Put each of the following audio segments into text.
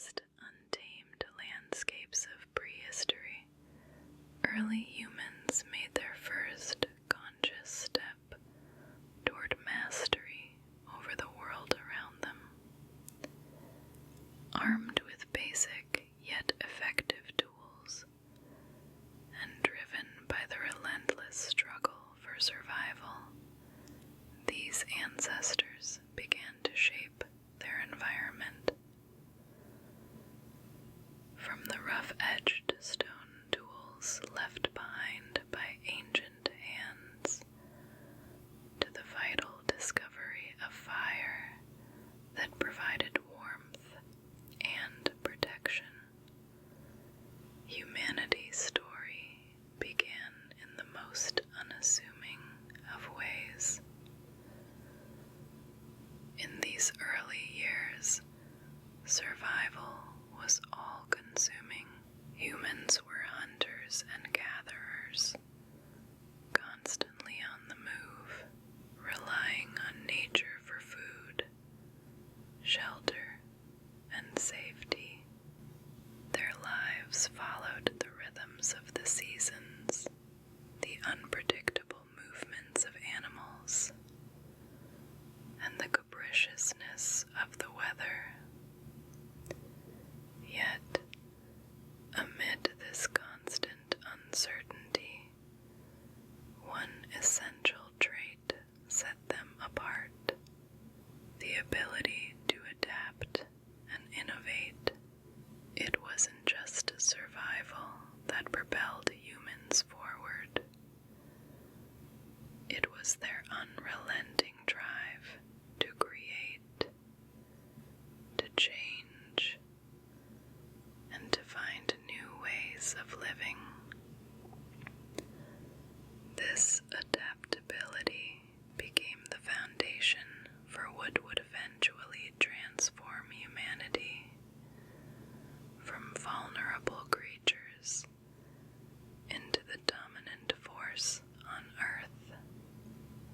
vast, untamed landscapes of prehistory, early humans made their first conscious step toward mastery over the world around them. Armed with basic yet effective tools, and driven by the relentless struggle for survival, these ancestors began to shape their environment. From the rough-edged stone tools left behind by ancient hands, to the vital discovery of fire that provided warmth and protection, humanity's story began in the most unassuming of ways. In these early years, survival was all-consuming. Humans were hunters and gatherers, constantly on the move, relying on nature for food, shelter, and safety. Their lives followed the rhythms of the seasons, the unpredictable movements of animals, and the capriciousness of the weather. Yet, amid this constant uncertainty, one essential trait set them apart: the ability to adapt and innovate. It wasn't just survival that propelled humans forward. It was their unrelenting drive to create, to change, and to find new ways of living. This adaptability became the foundation for what would eventually transform humanity from vulnerable creatures into the dominant force on Earth.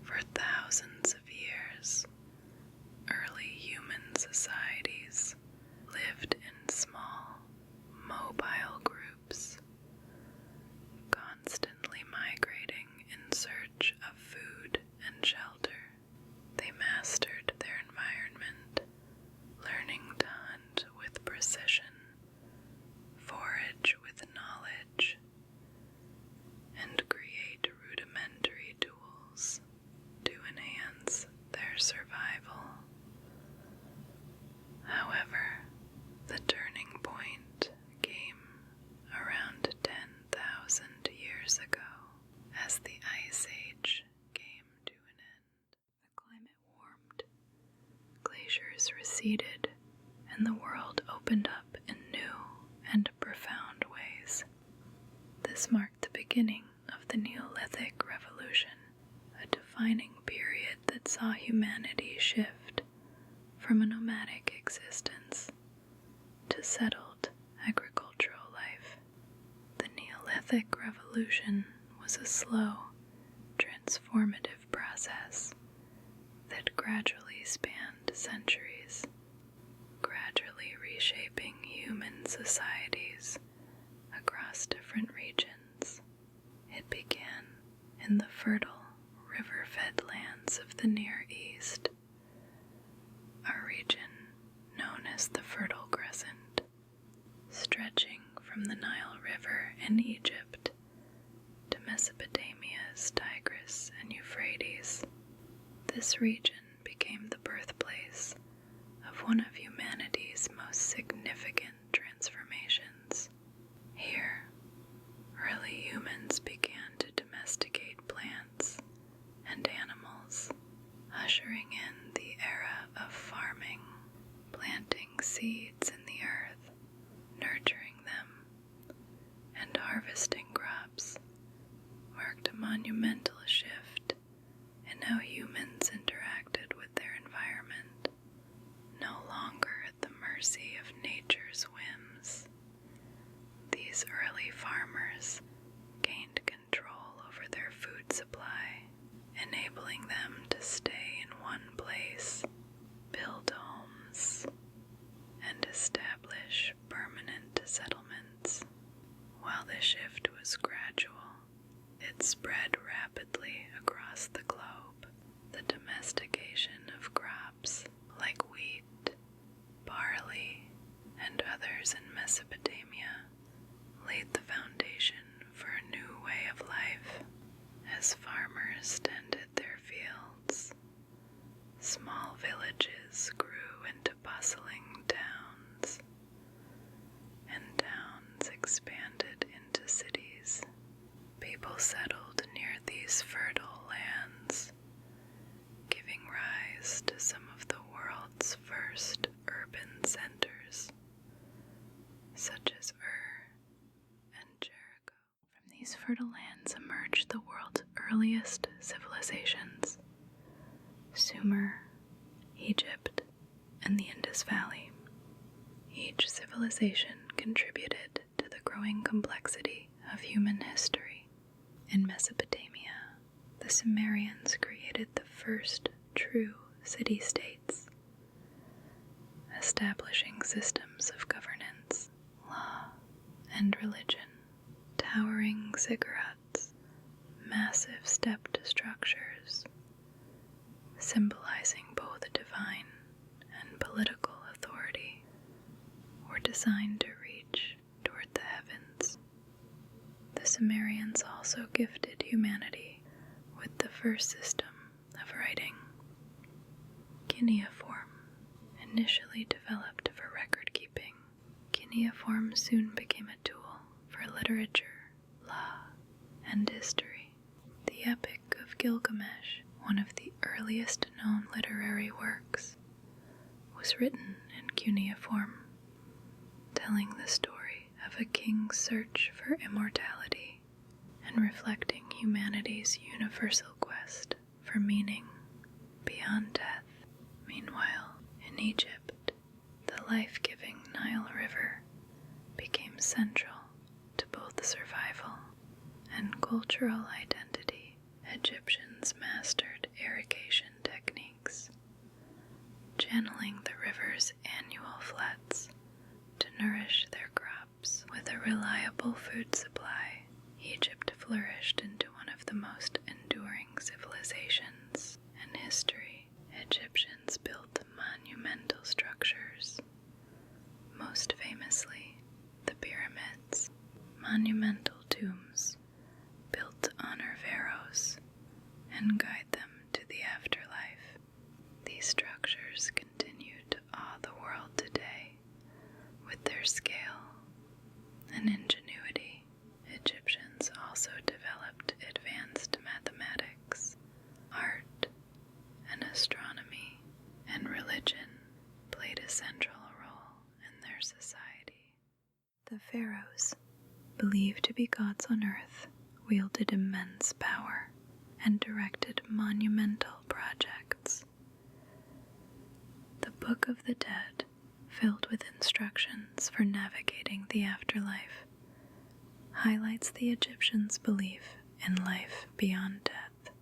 For thousands of years, early human societies lived in small, mobile groups, constantly migrating in search of food and shelter. They mastered their environment, learning to hunt with precision, forage with knowledge, and create rudimentary tools to enhance their survival. However, the turning point came around 10,000 years ago as the Ice Age came to an end. The climate warmed, glaciers receded, and the world opened up in new and profound ways. This marked the beginning of the Neolithic Revolution, a defining period that saw humanity shift from a nomadic existence to settled agricultural life. The Neolithic Revolution was a slow, transformative process that gradually spanned centuries, gradually reshaping human societies across different regions. It began in the fertile, river-fed lands of the Near East, a region known as the Fertile Crescent, stretching from the Nile River in Egypt to Mesopotamia's Tigris and Euphrates. This region became the birthplace of one of humanity's most significant transformations. Here, early humans began to domesticate plants and animals, ushering in the era of farming, planting seeds in the earth, nurturing them, and harvesting crops. Marked a monumental shift in how humans interacted with their environment, no longer at the mercy of nature's whims. These early farmers gained control over their food supply, enabling them to stay in one place, build homes, and and establish permanent settlements. While the shift was gradual, it spread rapidly across the globe. The domestication of crops like wheat, barley, and others in Mesopotamia laid the foundation for a new way of life. As farmers tended their fields, small villages grew into bustling towns, and towns expanded into cities. People settled near these fertile lands, giving rise to some of the world's first urban centers, such as and Jericho. From these fertile lands emerged the world's earliest civilizations: Sumer, Egypt, and the Indus Valley. Each civilization contributed to the growing complexity of human history. In Mesopotamia, the Sumerians created the first true city-states, establishing systems of governance, law, and religion. Towering ziggurats, massive stepped structures, symbolizing both divine and political authority, were designed to reach toward the heavens. The Sumerians also gifted humanity with the first system of writing, cuneiform. Initially developed for record-keeping, cuneiform soon became a tool for literature, law, and history. The Epic of Gilgamesh, one of the earliest known literary works, was written in cuneiform, telling the story of a king's search for immortality and reflecting humanity's universal quest for meaning beyond death. Meanwhile, in Egypt, the life-giving Nile River became central to both survival and cultural identity. Egyptians mastered irrigation techniques, channeling the river's annual floods to nourish their crops. With a reliable food supply, Egypt flourished into one of the most enduring civilizations in history. Egyptians built monumental structures, most famously the pyramids, monumental tombs built to honor pharaohs and guide them to the afterlife. These structures continue to awe the world today with their scale and ingenuity. Egyptians also developed advanced mathematics, art, and astronomy, and religion played a central role in their society. The pharaohs, believed to be gods on earth, wielded immense power and directed monumental projects. The Book of the Dead, filled with instructions for navigating the afterlife, highlights the Egyptians' belief in life beyond death,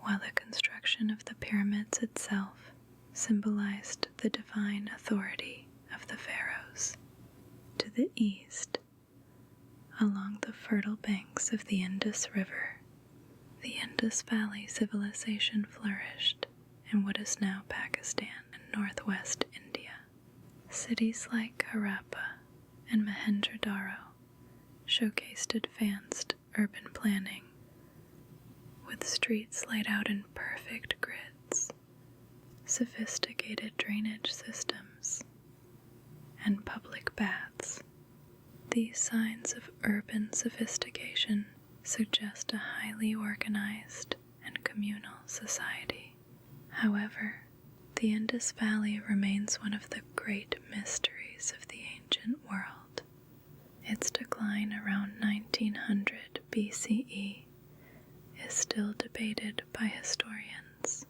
while the construction of the pyramids itself symbolized the divine authority of the pharaohs. To the east, along the fertile banks of the Indus River, the Indus Valley civilization flourished in what is now Pakistan and northwest India. Cities like Harappa and Mohenjo-daro showcased advanced urban planning, with streets laid out in perfect grids, sophisticated drainage systems, and public baths. These signs of urban sophistication suggest a highly organized and communal society. However, the Indus Valley remains one of the great mysteries of the ancient world. Its decline around 1900 BCE is still debated by historians.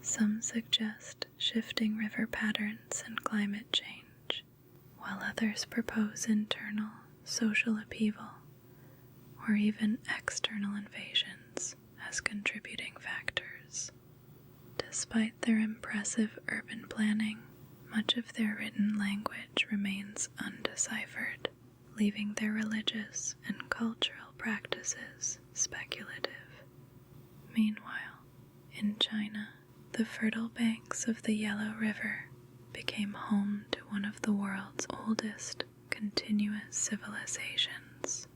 Some suggest shifting river patterns and climate change, while others propose internal social upheaval or even external invasions as contributing factors. Despite their impressive urban planning, Much of their written language remains undeciphered, leaving their religious and cultural practices speculative. Meanwhile, in China, the fertile banks of the Yellow River became home to one of the world's oldest continuous civilizations.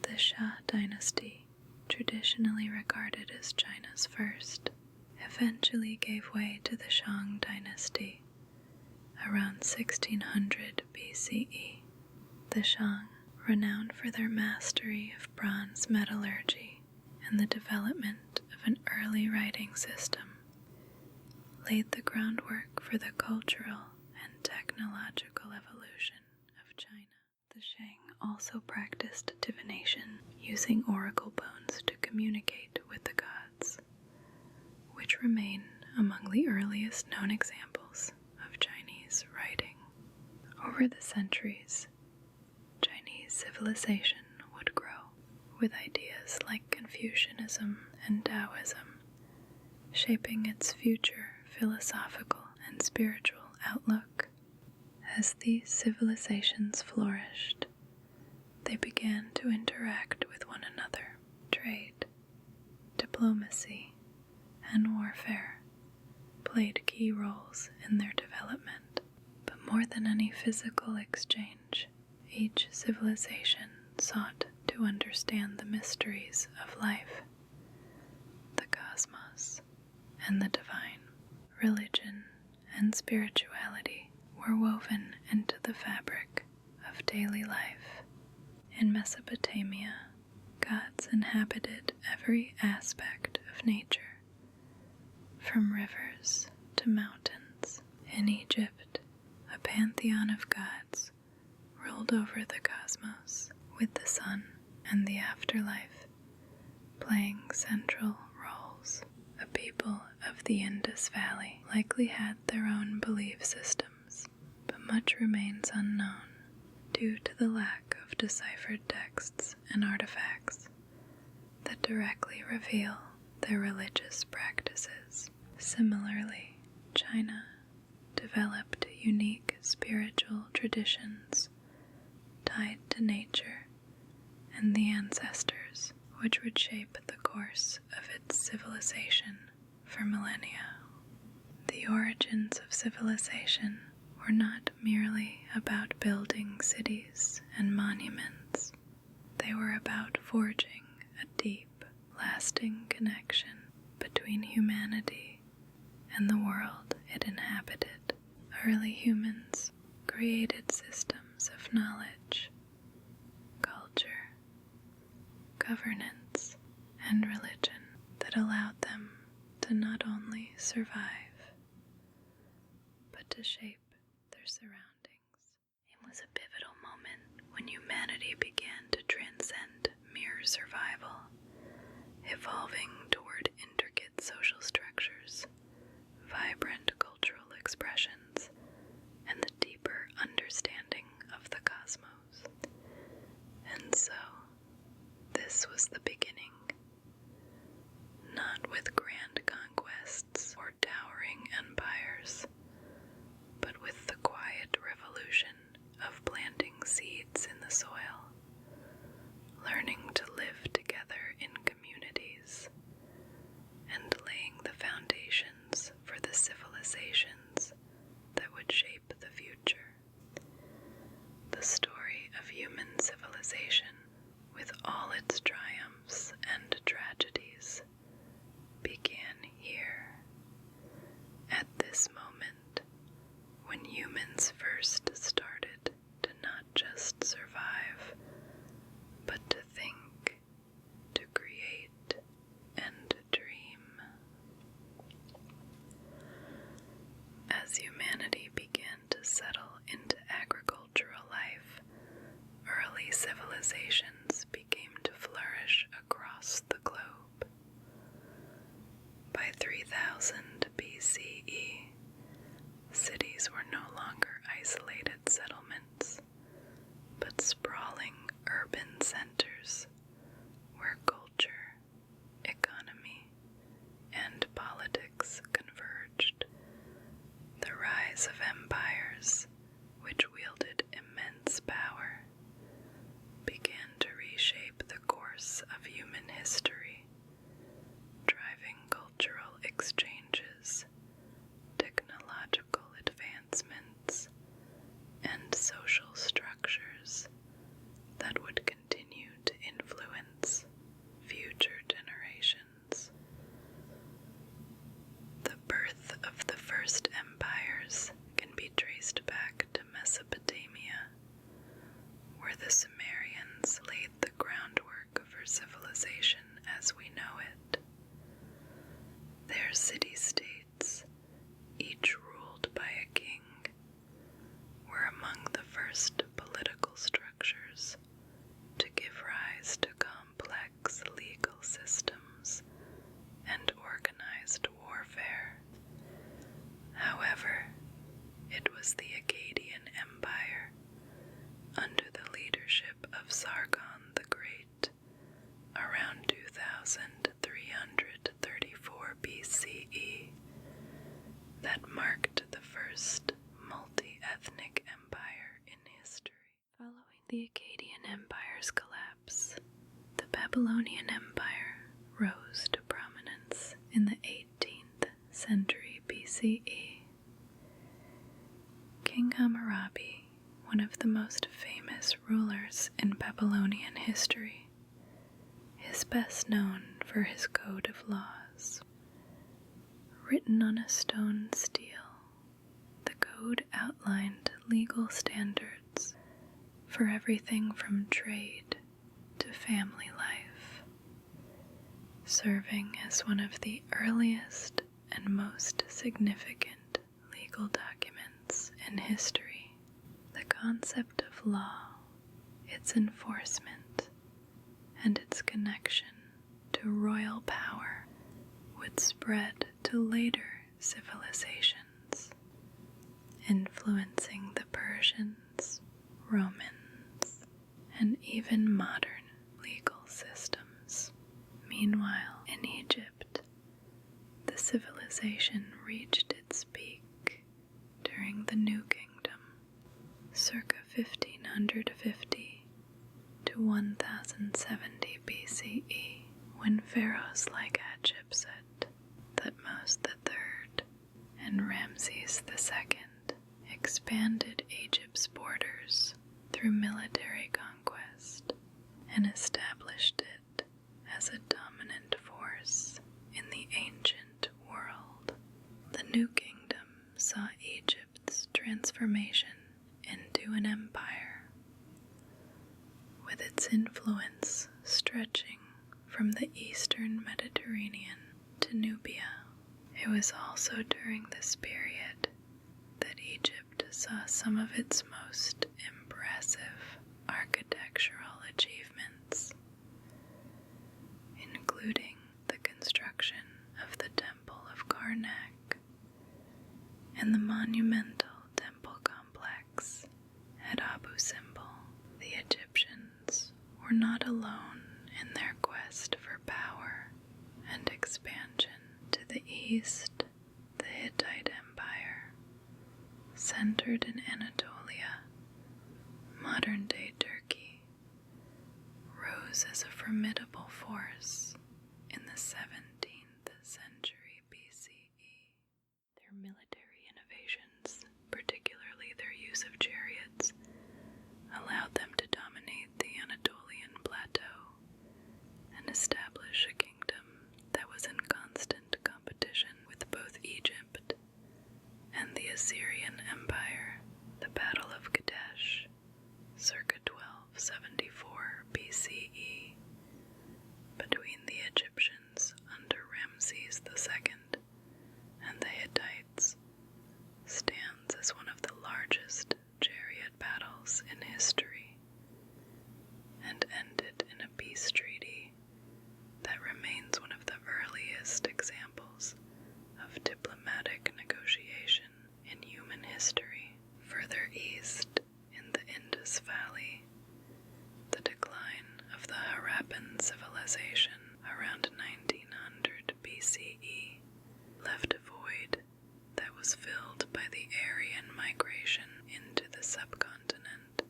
The Xia dynasty, traditionally regarded as China's first, eventually gave way to the Shang dynasty around 1600 BCE. The Shang, renowned for their mastery of bronze metallurgy and the development of an early writing system, laid the groundwork for the cultural and technological evolution of China. The Shang also practiced divination, using oracle bones to communicate with the gods, which remain among the earliest known examples of Chinese writing. Over the centuries, Chinese civilization would grow, with ideas like Confucianism and Taoism shaping its future philosophical and spiritual outlook. As these civilizations flourished, they began to interact with one another. Trade, diplomacy, and warfare played key roles in their development. But more than any physical exchange, each civilization sought to understand the mysteries of life, the cosmos, and the divine. Religion and spirituality were woven into the fabric of daily life. In Mesopotamia, gods inhabited every aspect of nature, from rivers to mountains. In Egypt, a pantheon of gods ruled over the cosmos, with the sun and the afterlife playing central roles. The people of the Indus Valley likely had their own belief systems, but much remains unknown due to the lack of deciphered texts and artifacts that directly reveal their religious practices. Similarly, China developed unique spiritual traditions tied to nature and the ancestors, which would shape the course of its civilization for millennia. The origins of civilization were not merely about building cities and monuments. They were about forging a deep, lasting connection between humanity and the world it inhabited. Early humans created systems of knowledge, culture, governance, and religion that allowed them to not only survive, but to shape their surroundings. It was a pivotal moment when humanity began to transcend mere survival, evolving toward intricate social structures, vibrant cultural expressions, and the deeper understanding of the cosmos. And so, this was the beginning, not with grand conquests or towering empires, but with the quiet revolution of planting seeds in the soil, learning to live together in communities, and laying the foundations for the civilizations that would shape the future. The story of human civilization, with all its triumphs and tragedies, began here, at this moment, when humans first started to not just survive, but to think, to create, and to dream. As humanity began to settle into agricultural life, early civilizations began to flourish across the globe. By 3000 BCE, cities were no longer isolated settlements, but sprawling urban centers Mesopotamia, where the Sumerians laid the groundwork for civilization as we know it. Their city-states, each ruled by a king, were among the first political structures to give rise to complex legal systems and organized warfare. However, it was the Akkadian Empire, under the leadership of Sargon the Great, around 2334 BCE, that marked the first multi-ethnic empire in history. Following the Akkadian Empire's collapse, the Babylonian Empire rose to prominence in the 18th century BCE. King Hammurabi, one of the most famous rulers in Babylonian history, is best known for his code of laws. Written on a stone stele, the code outlined legal standards for everything from trade to family life, serving as one of the earliest and most significant legal documents in history. The concept of law, its enforcement, and its connection to royal power would spread to later civilizations, influencing the Persians, Romans, and even modern legal systems. Meanwhile, in Egypt, the civilization reached its peak during the New Kingdom, circa 1550 to 1070 BCE, when pharaohs like Hatshepsut, Thutmose III, and Ramses II expanded Egypt's borders through military conquest and established it as a dominant force in the ancient world. The New Kingdom saw Egypt's transformation into an empire, with its influence stretching from the eastern Mediterranean to Nubia. It was also during this period that Egypt saw some of its most impressive architectural achievements, including the construction of the Temple of Karnak and the monumental temple complex at Abu Simbel. The Egyptians were not alone in their quest for power and expansion. To the east, the Hittite Empire, centered in Anatolia, modern-day Turkey, rose as a formidable force in the 17th century BCE. Their military innovations, particularly their use of chariots, allowed them to dominate the Anatolian plateau and establish a kingdom that was in constant competition with both Egypt and the Assyrian Empire. The Battle of Kadesh, circa 1274 BCE, between the Egyptians under Ramses II and the Hittites, stands as one of the largest chariot battles in history, and ended in a peace treaty that remains one of the earliest examples of diplomatic negotiation in human history. Further east, in the Indus Valley, the decline of the Harappan civilization around 1900 BCE left a void that was filled by the Aryan migration into the subcontinent,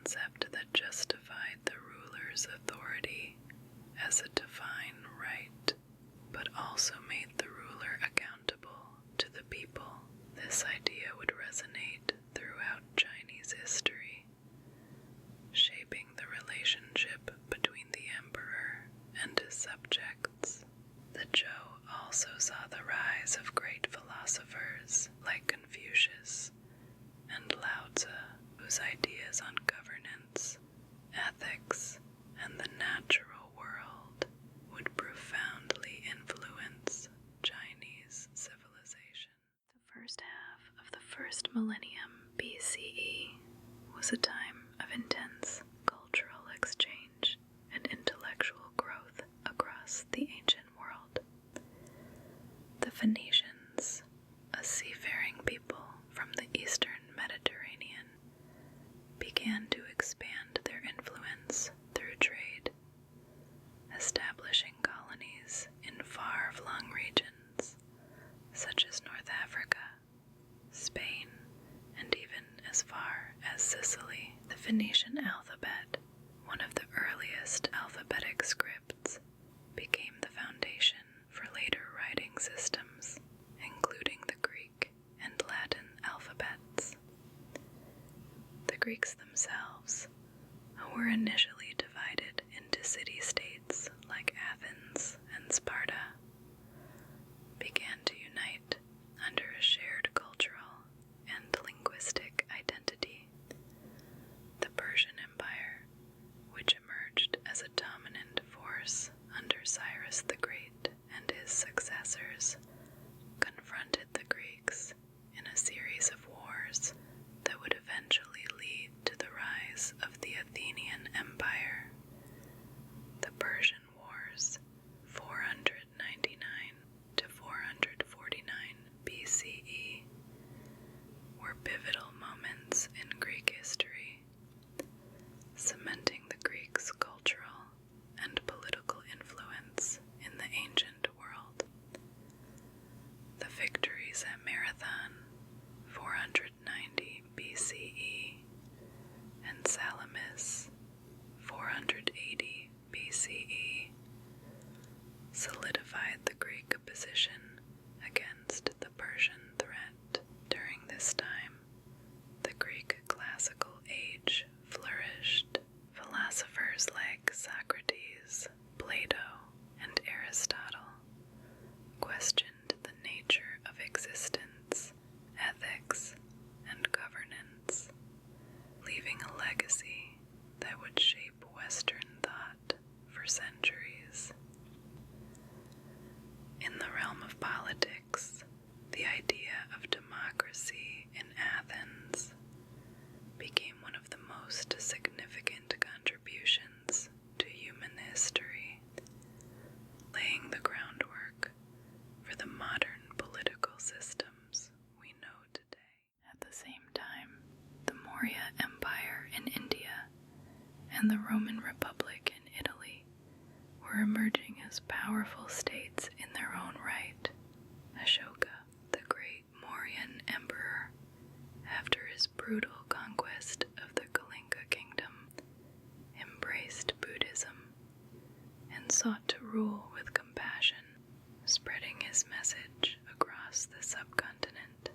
concept that justified the ruler's authority as a divine right, but also made the ruler accountable to the people. This idea would resonate throughout Chinese history, shaping the relationship between the emperor and his subjects. The Zhou also saw the rise of great philosophers like Confucius and Lao Tzu, whose ideas on governance, ethics, and the natural world would profoundly influence Chinese civilization. The first half of the first millennium BCE was a time of intense cultural exchange and intellectual growth across the ancient world. The Phoenicians, a seafaring people from the eastern Mediterranean, began to expand their influence through trade, establishing colonies in far-flung regions such as North Africa, Spain, and even as far as Sicily. The Phoenician alphabet, one of the earliest alphabetic scripts, became the foundation for later writing systems, including the Greek and Latin alphabets. The Greeks themselves, who were initially divided into city-states like Athens and Sparta, began to unite under a shared cultural and linguistic identity. The Persian Empire, which emerged as a dominant force under Cyrus the Great and his successors, confronted the Greeks in a series of wars that would eventually lead to the rise of the Athenian Empire. The Persian Wars, 499 to 449 BCE, were pivotal moments in Greek history, cementing the Greeks' cultural and political influence in the ancient world. The victories at Marathon, 490 BCE, and Salamis, 480 BCE, solidified the Greek position against the Persian threat. During this time, the Greek classical age flourished. Philosophers like Socrates, Plato, and Aristotle questioned the nature of existence, ethics, and governance, leaving a legacy that would shape Western thought for centuries. In the realm of politics, the idea of democracy in Athens became one of the most significant contributions to human history, laying the groundwork for the modern political systems we know today. At the same time, the Maurya Empire in India and the Roman Republic in Italy were emerging as powerful states in their own right. Ashoka, the great Mauryan emperor, after his brutal conquest of the Kalinga kingdom, embraced Buddhism and sought to rule with compassion, spreading his message across the subcontinent.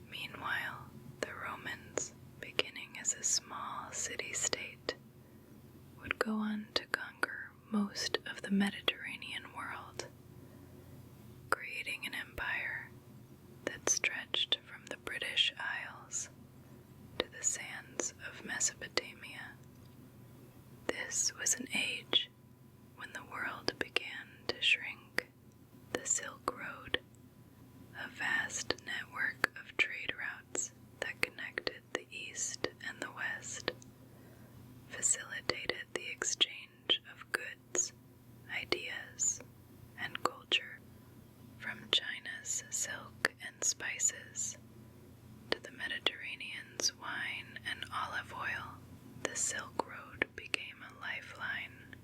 Meanwhile, the Romans, beginning as a small city-state, would go on to conquer most of the Mediterranean world, creating an empire that stretched from the British Isles to the sands of Mesopotamia. This was an age when the world began to shrink. The Silk Road, a vast network of trade routes that connected the East and the West, facilitated the exchange of goods, ideas, and culture. From China's silk and spices to the Mediterranean's wine and olive oil, the Silk Road became a lifeline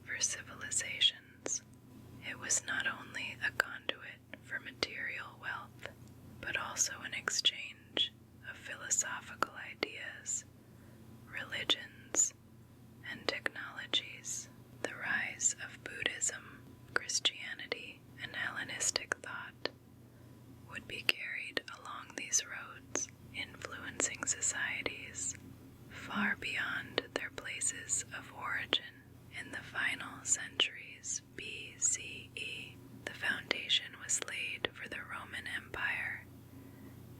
far beyond their places of origin. In the final centuries BCE, the foundation was laid for the Roman Empire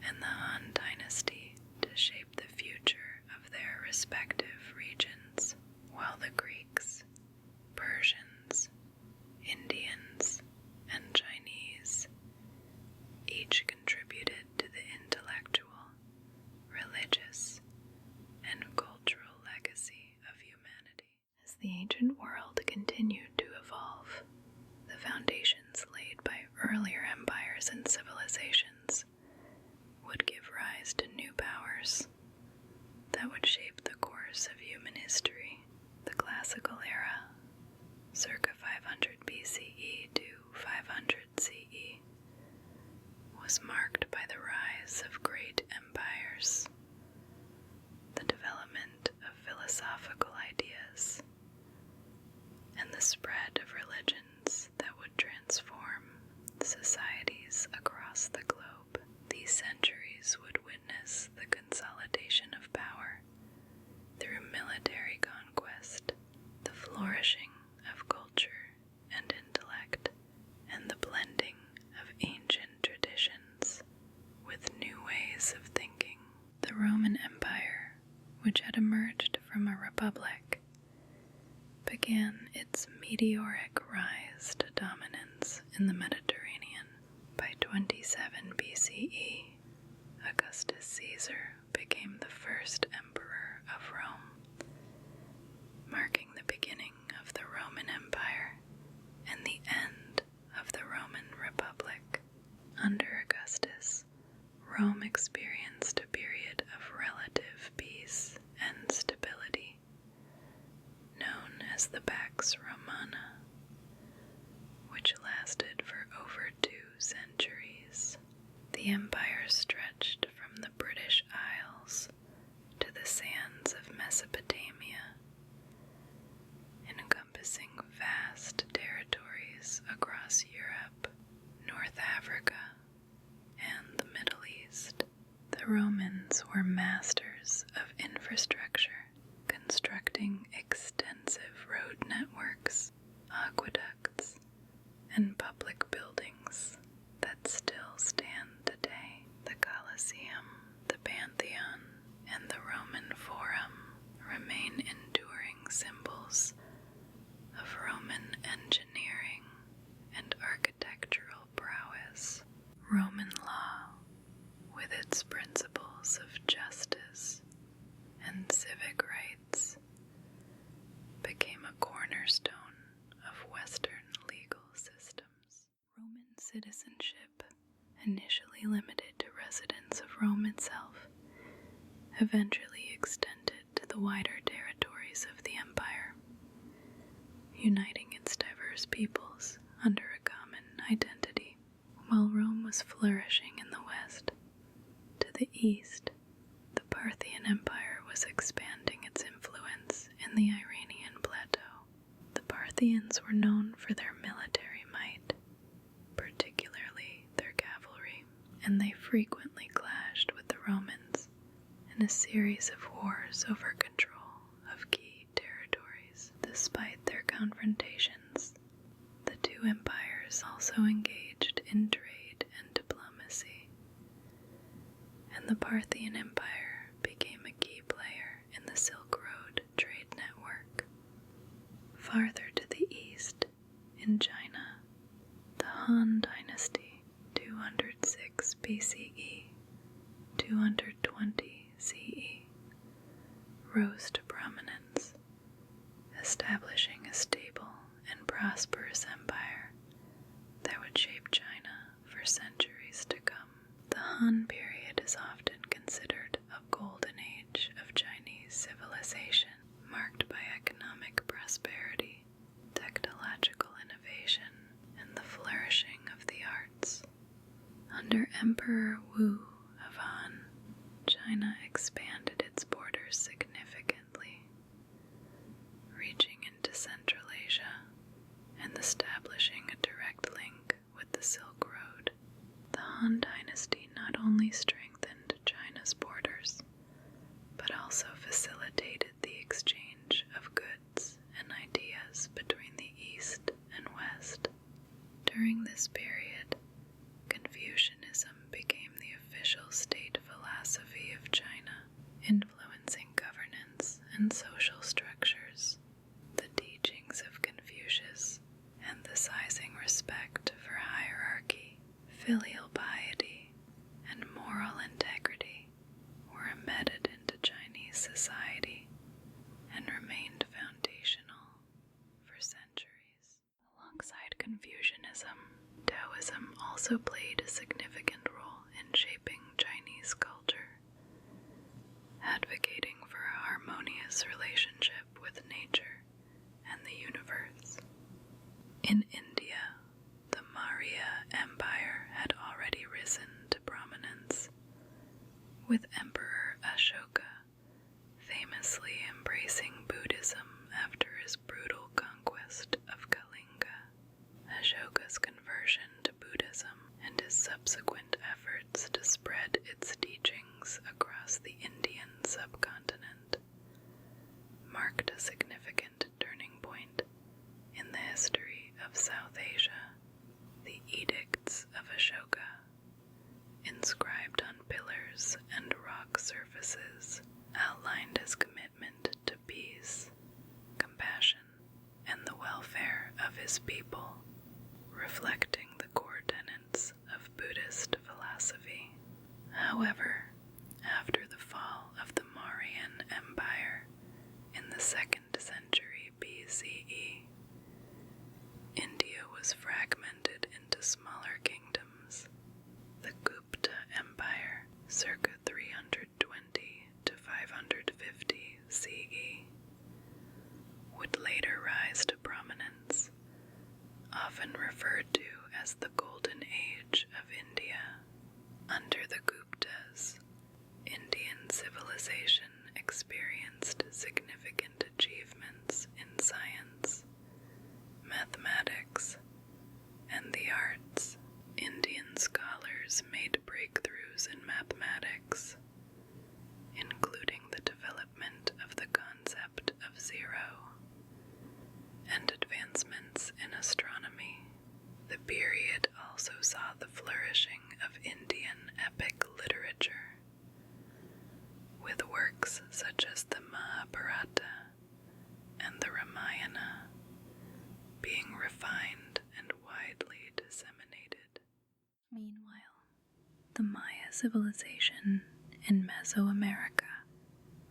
and the Han dynasty to shape the future of their respective regions, while the Greeks, Persians, Indians, and Chinese each contributed to the intellectual, religious, and cultural legacy of humanity. As the ancient world continued to evolve, the foundations laid by earlier empires and civilizations would give rise to new powers that would shape the course of human history. The classical era, circa 500 BCE to 500 CE, was marked by the rise of great empires, the development of philosophical ideas, and the spread of religions that would transform societies across the globe. These centuries would witness the consolidation of power through military conquest, the flourishing of culture and intellect, and the blending of ancient traditions with new ways of thinking. The Roman Empire, which had emerged from a republic, began its meteoric rise to dominance in the Mediterranean. By 27 BCE, Augustus Caesar became the first emperor of Rome, marking the beginning of the Roman Empire and the end of the Roman Republic. Under Augustus, Rome experienced a period of relative peace and stability, known as the Pax Romana, which lasted for over 2 centuries. The empire stretched from the British Isles to the sands of Mesopotamia, encompassing vast territories across Europe, North Africa, and the Middle East. The Romans were masters of infrastructure, constructing extensive road networks, aqueducts, and public buildings that still stand today. The Colosseum, the Pantheon, and the Roman Forum remain enduring symbols of Roman engineering and architectural prowess. Roman law, with its principles of justice and civic rights, became a cornerstone of Western legal systems. Roman citizenship, initially limited to residents of Rome itself, eventually extended to the wider territories of the empire, uniting its diverse peoples under a common identity. While Rome was flourishing in the west, to the east, the Parthian Empire was expanding its influence in the Iranian plateau. The Parthians were known for their military might, particularly their cavalry, and they frequently clashed with the Romans in a series of wars over control of key territories. Despite their confrontations, the two empires also engaged in trade and diplomacy, and the Parthian Empire became a key player in the Silk Road trade network. Farther to the east, in China, the Han Dynasty, 206 BCE, 220 CE, rose to prominence, establishing a stable and prosperous empire that would shape China for centuries to come. The Han period is often considered a golden age of Chinese civilization, marked by economic prosperity, technological innovation, and the flourishing of the arts. Under Emperor Wu of Han, China expanded its borders significantly, reaching into Central Asia and establishing a direct link with the Silk Road. The Han Dynasty not only strengthened China's borders, but also facilitated social structures, the teachings of Confucius, emphasizing respect for hierarchy, filial piety, and moral integrity, were embedded into Chinese society and remained foundational for centuries. Alongside Confucianism, Taoism also played a significant role in shaping Chinese culture, advocating for a harmonious relationship with nature and the universe. In India, the Maurya Empire had already risen to prominence, with Emperor Ashoka famously embracing Buddhism after his brutal conquest of Kalinga. Ashoka's conversion to Buddhism and his subsequent efforts to spread its teachings across the Indian subcontinent marked a significant turning point in the history of South Asia. The Edicts of Ashoka, inscribed on pillars and rock surfaces, outlined his commitment to peace, compassion, and the welfare of his people, reflecting the core tenets of Buddhist philosophy. However, after the fall of the Mauryan Empire in the 2nd century BCE, India was fragmented into smaller kingdoms. The Gupta Empire, circa 320 to 550 CE, would later rise to prominence, often referred to as the Golden Age of India. Under the Guptas, Indian civilization experienced significant achievements in science, mathematics, and the arts. Indian scholars made breakthroughs in mathematics, including the development of the concept of zero, and advancements in astronomy. The period also saw the flourishing of Indian epic literature, with works such as the Mahabharata and the Ramayana being refined and widely disseminated. Meanwhile, the Maya civilization in Mesoamerica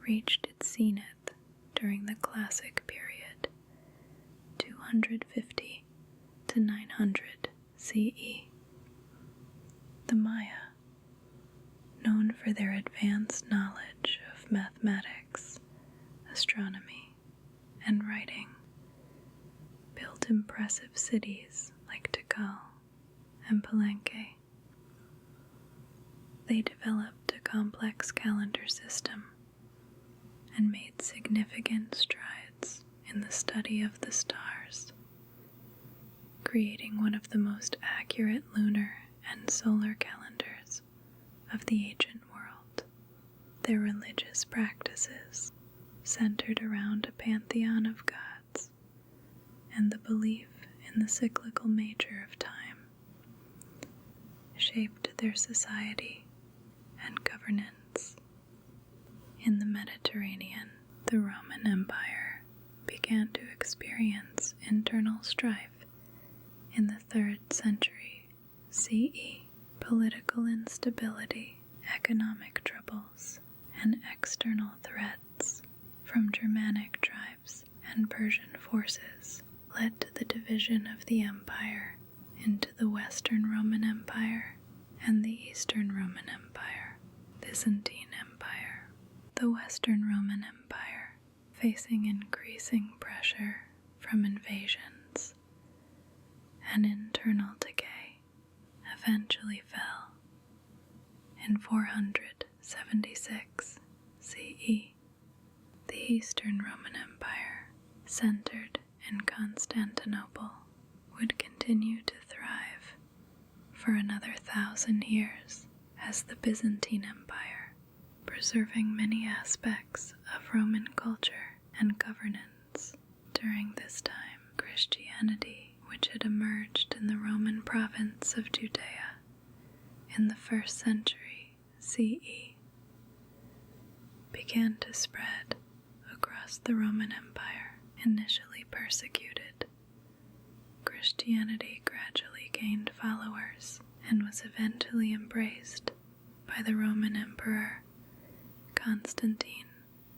reached its zenith during the Classic period, 250 to 900 CE. The Maya, known for their advanced knowledge of mathematics, astronomy, and writing, built impressive cities like Tikal and Palenque. They developed a complex calendar system and made significant strides in the study of the stars, creating one of the most accurate lunar and solar calendars of the ancient world. Their religious practices, centered around a pantheon of gods and the belief in the cyclical nature of time, shaped their society and governance. In the Mediterranean, the Roman Empire began to experience internal strife in the 3rd century CE. Political instability, economic troubles, and external threats from Germanic tribes and Persian forces led to the division of the empire into the Western Roman Empire and the Eastern Roman Empire, Byzantine Empire. The Western Roman Empire, facing increasing pressure from invasions and internal decay, eventually fell in 476 CE. The Eastern Roman Empire, centered in Constantinople, would continue to thrive for another 1,000 years as the Byzantine Empire, preserving many aspects of Roman culture and governance. During this time, Christianity, which had emerged in the Roman province of Judea in the 1st century CE, began to spread across across the Roman Empire. Initially persecuted, Christianity gradually gained followers and was eventually embraced by the Roman Emperor Constantine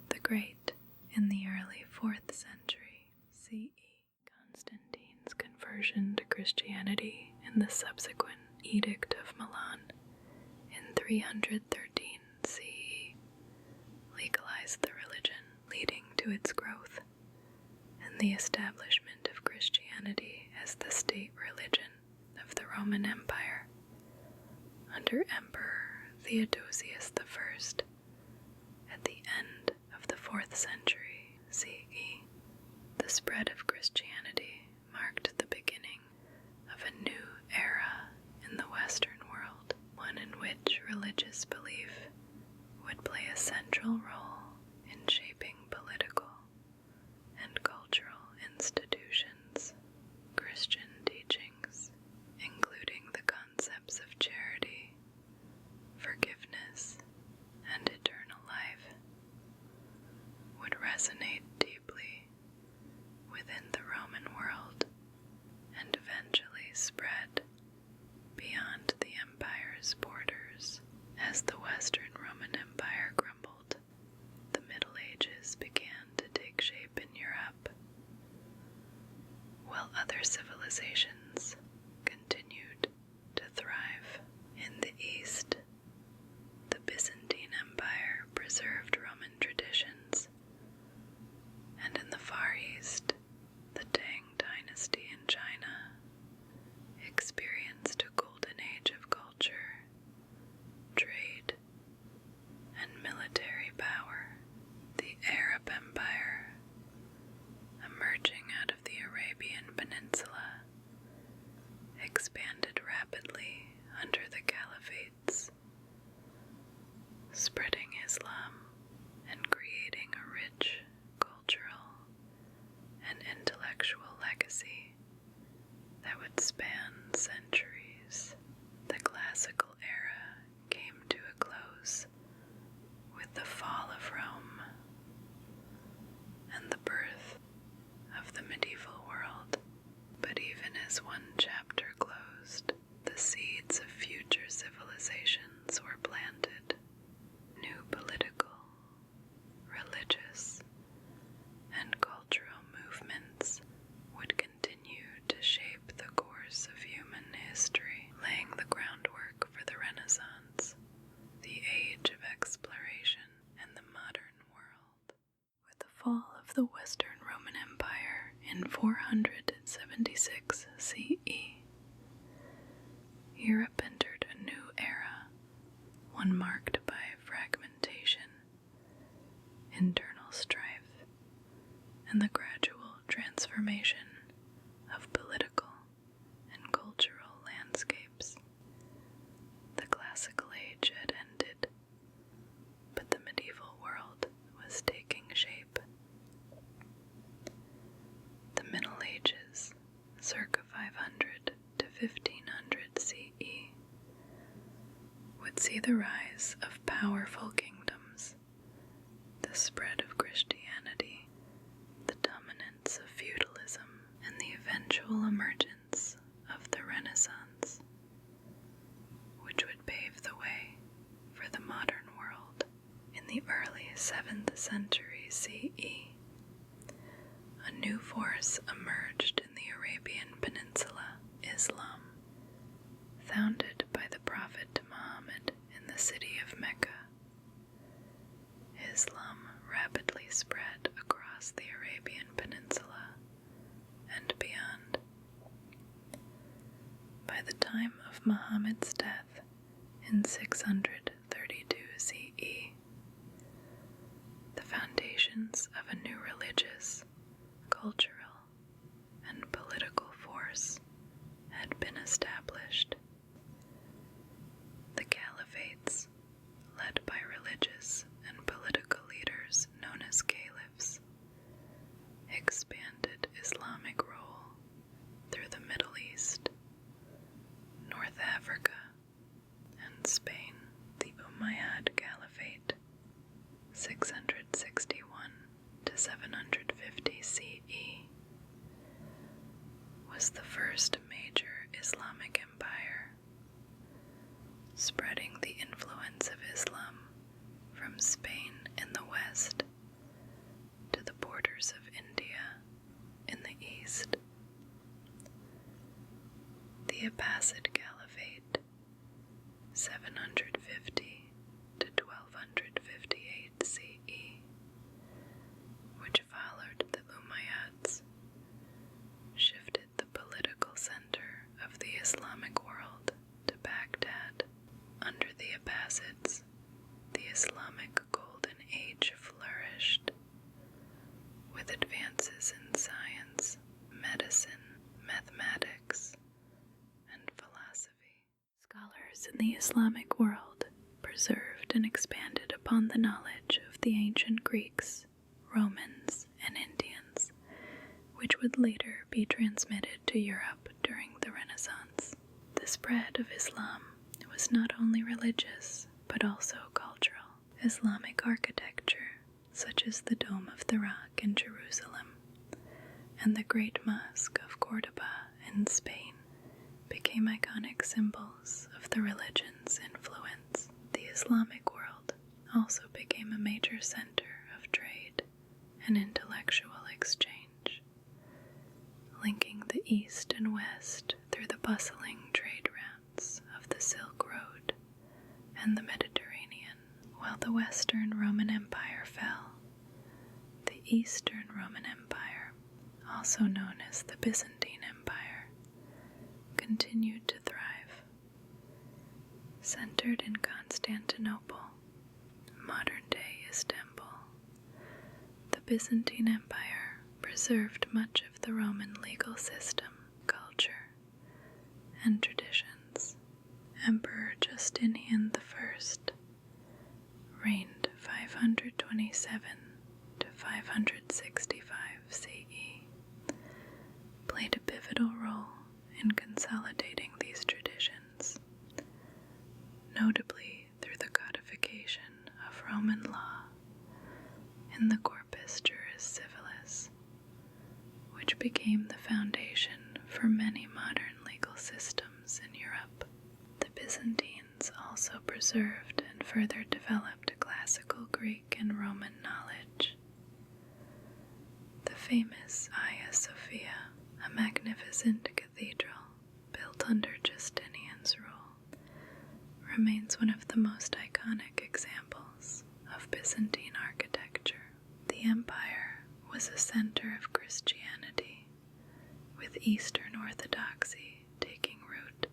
the Great in the early 4th century CE. Constantine's conversion to Christianity in the subsequent Edict of Milan in 313 CE legalized the religion, leading to its growth and the establishment of Christianity as the state religion of the Roman Empire under Emperor Theodosius I at the end of the 4th century CE. The spread of Christianity marked the beginning of a new era in the Western world, one in which religious belief would play a central role in shaping political and cultural institutions. Christian teachings, including the concepts of charity, forgiveness, and eternal life, would resonate deeply within the Roman world and eventually spread beyond the empire's borders. As the Western Roman Empire crumbled, the Middle Ages began to take shape in Europe, while other civilizations continued to thrive. In the East, the Byzantine Empire preserved Roman traditions, and in the Far East, the Tang dynasty in China experienced a golden age of culture, trade, and military power. The Arab Empire, emerging out of the Arabian Peninsula, expanded rapidly under the caliphates, spreading Islam and creating a rich cultural and intellectual legacy that would span centuries. The classical era came to a close with the fall of Rome and the birth of the medieval world. But even as one chapter closed, the seeds of future civilizations were planted. New political, religious, and cultural movements would continue to shape the course of human history, laying the groundwork for the Renaissance, the age of exploration, and the modern world. With the fall of the Western Roman Empire in 476 CE, Europe entered a new era, one marked by fragmentation, internal strife, and the gradual transformation of political and cultural landscapes. The classical age had ended, but the medieval world was taking shape. The Middle Ages, circa 500 to 1500 CE, would see the rise of powerful kingdoms, the spread of Christianity, the dominance of feudalism, and the eventual emergence of the Renaissance, which would pave the way for the modern world. In the early 7th century CE, a new force emerged in the Arabian Peninsula, Islam, founded by the Prophet Muhammad in the city of Mecca. Islam rapidly spread across the Arabian Peninsula and beyond. By the time of Muhammad's death in 632 CE, the foundations of a new religious, cultural, and political force had been established. The caliphates, led by religious and political leaders known as caliphs, expanded Islamic rule through the Middle East, North Africa, and Spain. The Umayyad Caliphate, 661 CE, was the first major Islamic empire, spreading the influence of Islam from Spain in the west to the borders of India in the east. The Abbasid Caliphate, 750 to 1258 CE, which followed the Umayyads, shifted the political center of the Islamic world to Baghdad. Under the Abbasids, the Islamic Golden Age flourished, with advances in science, medicine, mathematics, and philosophy. Scholars in the Islamic world preserved and expanded upon the knowledge of the ancient Greeks, Romans, and Indians, which would later be transmitted to Europe during the Renaissance. The spread of Islam was not only religious, but also cultural. Islamic architecture, such as the Dome of the Rock in Jerusalem and the Great Mosque of Cordoba in Spain, became iconic symbols of the religion's influence. The Islamic world also became a major center of trade and intellectual exchange, linking the East and West through the bustling trade routes of the Silk Road and the Mediterranean. While the Western Roman Empire fell, the Eastern Roman Empire, also known as the Byzantine Empire, continued to thrive. Centered in Constantinople, modern-day Istanbul, the Byzantine Empire preserved much of the Roman legal system, culture, and traditions. Emperor Justinian I reigned 527 to 565 CE, played a pivotal role in consolidating these traditions, notably through the codification of Roman law in the Corpus Juris Civilis, which became the foundation for many modern legal systems in Europe. The Byzantines also preserved and further developed classical Greek and Roman knowledge. The famous Hagia Sophia, a magnificent cathedral built under Justinian's rule, remains one of the most iconic examples of Byzantine architecture. The empire was a center of Christianity, with Eastern Orthodoxy taking root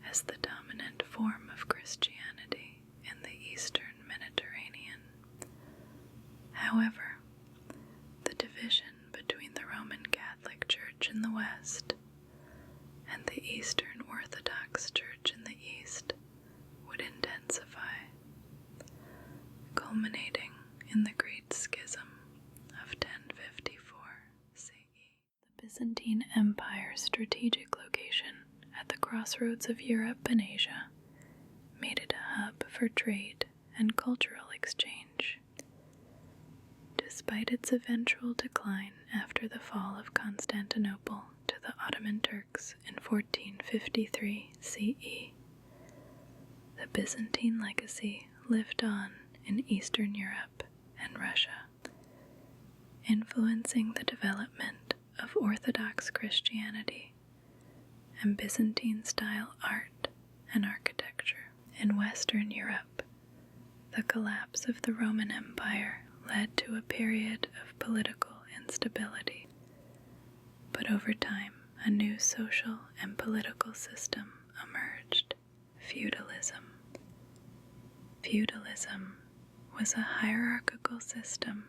as the dominant form of Christianity in the Eastern Mediterranean. However, the division between the Roman Catholic Church in the West and the Eastern Orthodox Church in the East would intensify, culminating in the Great Schism of 1054 CE. The Byzantine Empire's strategic location at the crossroads of Europe and Asia made it a hub for trade and cultural exchange. Despite its eventual decline after the fall of Constantinople to the Ottoman Turks in 1453 CE, the Byzantine legacy lived on in Eastern Europe and Russia, influencing the development of Orthodox Christianity and Byzantine-style art and architecture. In Western Europe, the collapse of the Roman Empire led to a period of political instability, but over time, a new social and political system emerged: feudalism. Feudalism was a hierarchical system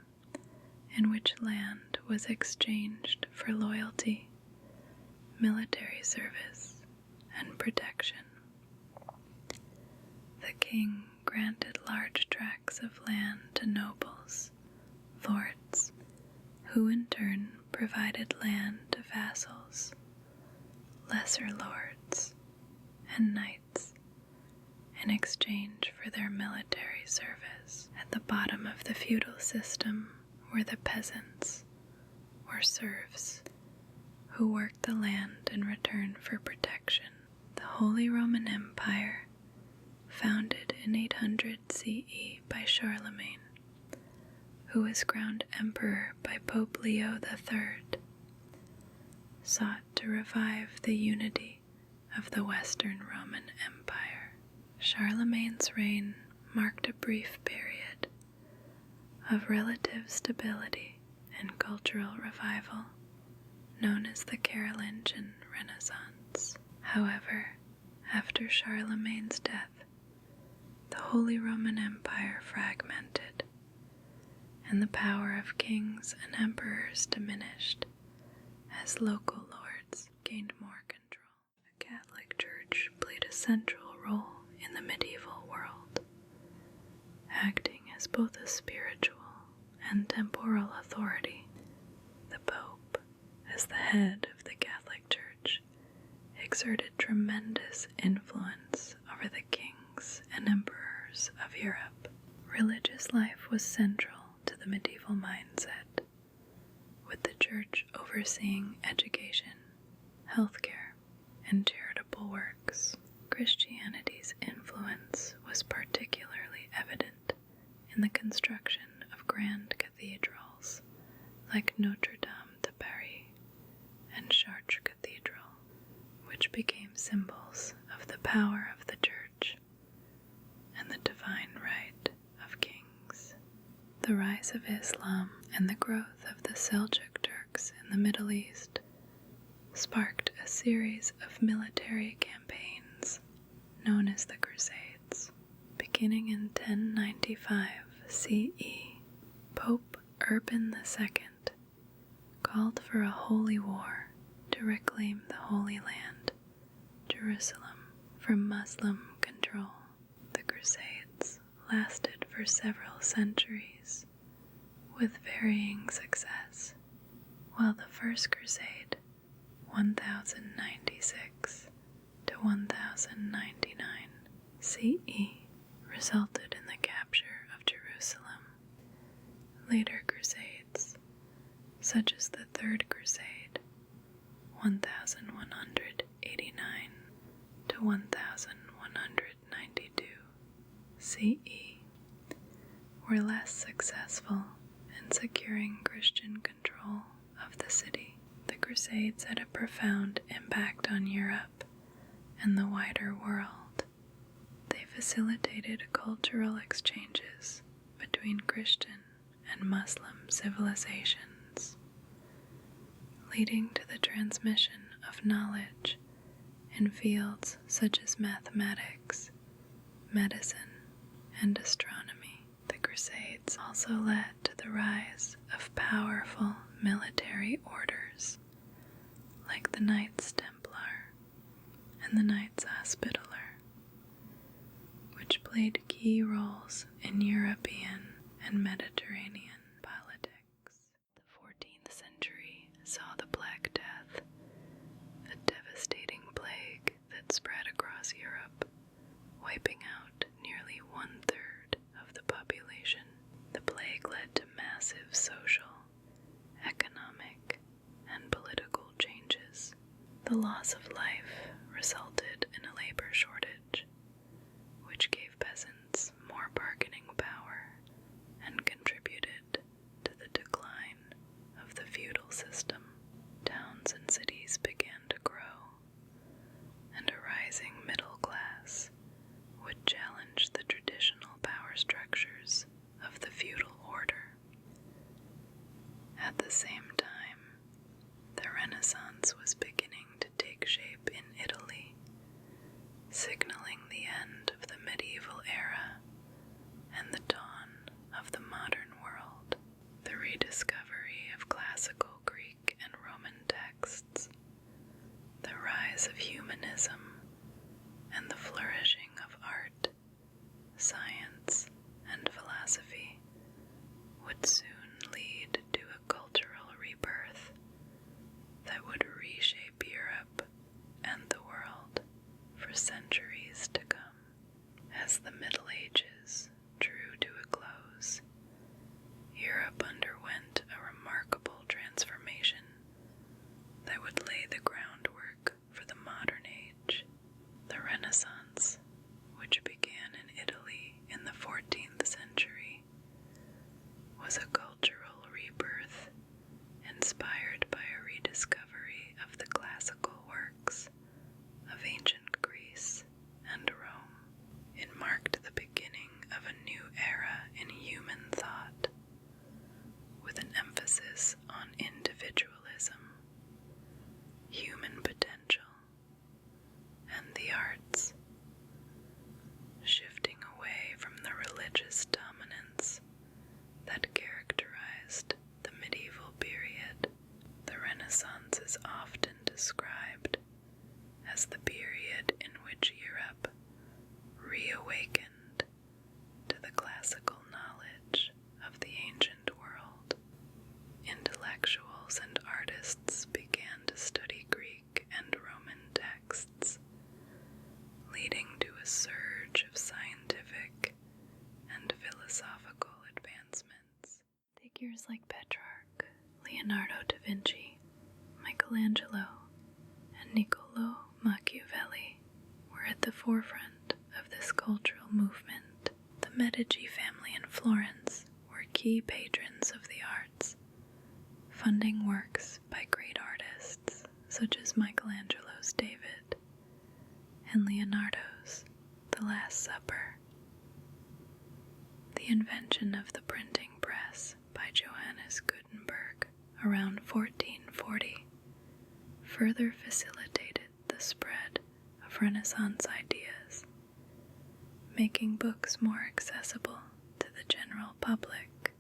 in which land was exchanged for loyalty, military service, and protection. The king granted large tracts of land to nobles, lords, who in turn provided land to vassals, lesser lords, and knights in exchange for their military service. At the bottom of the feudal system were the peasants, or serfs, who worked the land in return for protection. The Holy Roman Empire, founded in 800 CE by Charlemagne, who was crowned emperor by Pope Leo III, sought to revive the unity of the Western Roman Empire. Charlemagne's reign marked a brief period of relative stability and cultural revival, known as the Carolingian Renaissance. However, after Charlemagne's death, the Holy Roman Empire fragmented, and the power of kings and emperors diminished as local lords gained more control. The Catholic Church played a central role in the medieval world, acting as both a spiritual and temporal authority. The Pope, as the head of the Catholic Church, exerted tremendous influence over the kings and emperors of Europe. Religious life was central to the medieval mindset, with the Church overseeing education, healthcare, and charitable works. Christianity's influence was particularly evident in the construction of grand cathedrals like Notre Dame de Paris and Chartres Cathedral, which became symbols of the power of the Church and the divine right of kings. The rise of Islam and the growth of the Seljuk Turks in the Middle East sparked a series of military campaigns known as the Crusades. Beginning in 1095 CE, Pope Urban II called for a holy war to reclaim the Holy Land, Jerusalem, from Muslim control. The Crusades lasted for several centuries, with varying success. While the First Crusade, 1096 to 1099 CE, resulted in the capture of Jerusalem, later Crusades, such as the Third Crusade, 1189 to 1192 CE, were less successful in securing Christian control of the city. The Crusades had a profound impact on Europe and the wider world. They facilitated cultural exchanges between Christian and Muslim civilizations, leading to the transmission of knowledge in fields such as mathematics, medicine, and astronomy. The Crusades also led to the rise of powerful military orders like the Knights Templar and the Knights Hospitaller, which played key roles in European and Mediterranean politics. The 14th century saw the Black Death, a devastating plague that spread across Europe, wiping out nearly 1/3 of the population. The plague led to massive social, economic, and political changes. The loss of life resulted in a labor shortage, which gave peasants more bargaining power and contributed to the decline of the feudal system. Towns and cities began to grow, and a rising middle class would challenge the traditional power structures of the feudal order. At the same time, the Renaissance was beginning to take shape in Italy, signaling the end of the medieval era and the dawn of the modern world. The rediscovery of classical Greek and Roman texts, the rise of humanism, and the flourishing of art, science, and philosophy would soon lead to a cultural rebirth that would reshape inspired by a rediscovery of the classical works of ancient Greece and Rome. It marked the beginning of a new era in human thought, with an emphasis on individualism, human potential, and the arts, shifting away from the religious dominance that characterized the medieval period. The Renaissance is often described as the period in which Europe reawakened to the classical knowledge of the ancient world. Intellectuals and artists began to study Greek and Roman texts, leading to a surge of scientific and philosophical advancements. Figures like Petrarch, Leonardo da Vinci, Michelangelo, and Niccolò Machiavelli were at the forefront of this cultural movement. The Medici family in Florence were key patrons of the arts, funding works by great artists such as Michelangelo's David and Leonardo's The Last Supper. The invention of the printing press by Johannes Gutenberg around 1440 further facilitated the spread of Renaissance ideas, making books more accessible to the general public.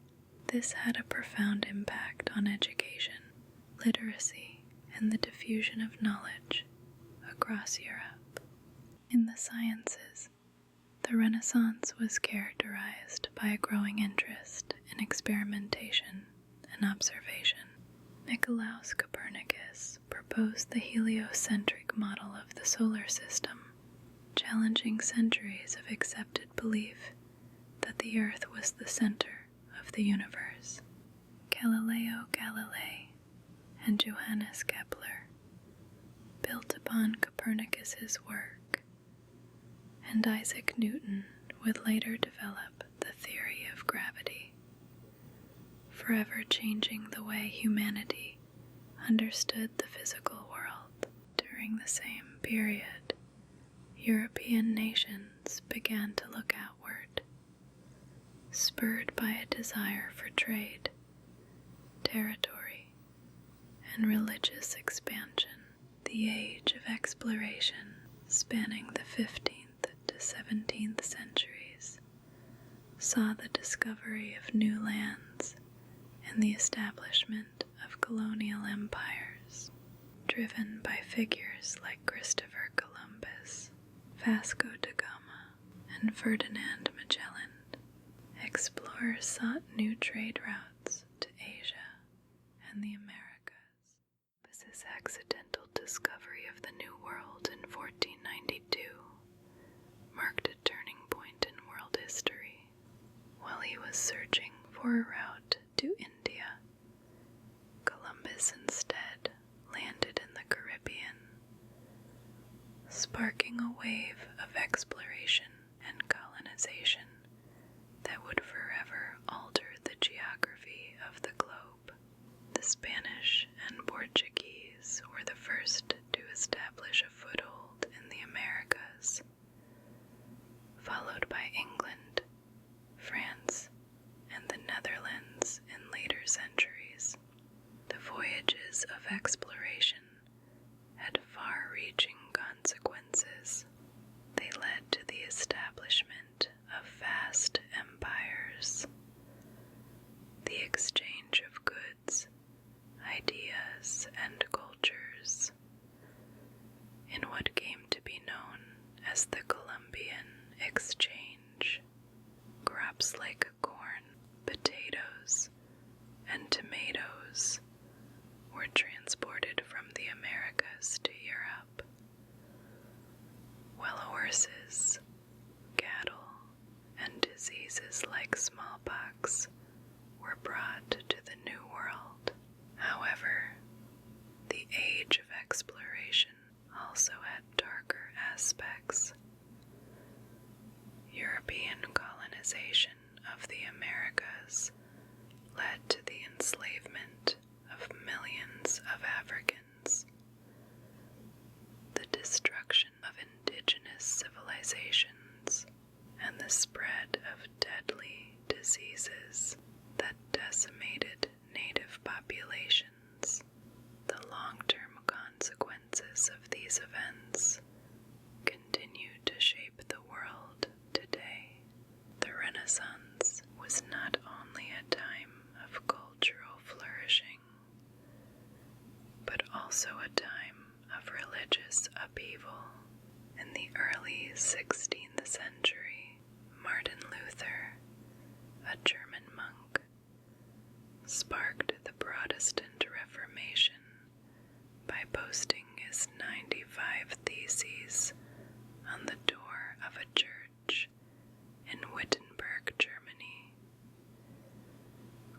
This had a profound impact on education, literacy, and the diffusion of knowledge across Europe. In the sciences, the Renaissance was characterized by a growing interest in experimentation and observation. Nicolaus Copernicus proposed the heliocentric model of the solar system, challenging centuries of accepted belief that the Earth was the center of the universe. Galileo Galilei and Johannes Kepler built upon Copernicus's work, and Isaac Newton would later develop the theory of gravity, forever changing the way humanity understood the physical world. During the same period, European nations began to look outward, spurred by a desire for trade, territory, and religious expansion. The age of exploration, spanning the 15th to 17th centuries, saw the discovery of new lands and the establishment of colonial empires, driven by figures like Christopher Columbus, Vasco da Gama, and Ferdinand Magellan. Explorers sought new trade routes to Asia and the Americas. Columbus's accidental discovery of the New World in 1492 marked a turning point in world history. While he was searching for a route to India, Columbus instead landed in the Caribbean, sparking a wave of exploration and colonization that would forever alter the geography of the globe. The Spanish and Portuguese were the first to establish a foothold in the Americas, followed by England, France, and the Netherlands in later centuries. The voyages of exploration had far-reaching consequences. They led to the establishment of vast empires, the exchange of goods, ideas, and cultures, in what came to be known as the Columbian Exchange. Crops like corn, potatoes, and tomatoes were transported from the Americas to Europe, while horses, cattle, and diseases like smallpox were brought to the New World. However, the age of exploration also had darker aspects. European colonization of the Americas led to the enslavement of millions also a time of religious upheaval. In the early 16th century, Martin Luther, a German monk, sparked the Protestant Reformation by posting his 95 Theses on the door of a church in Wittenberg, Germany,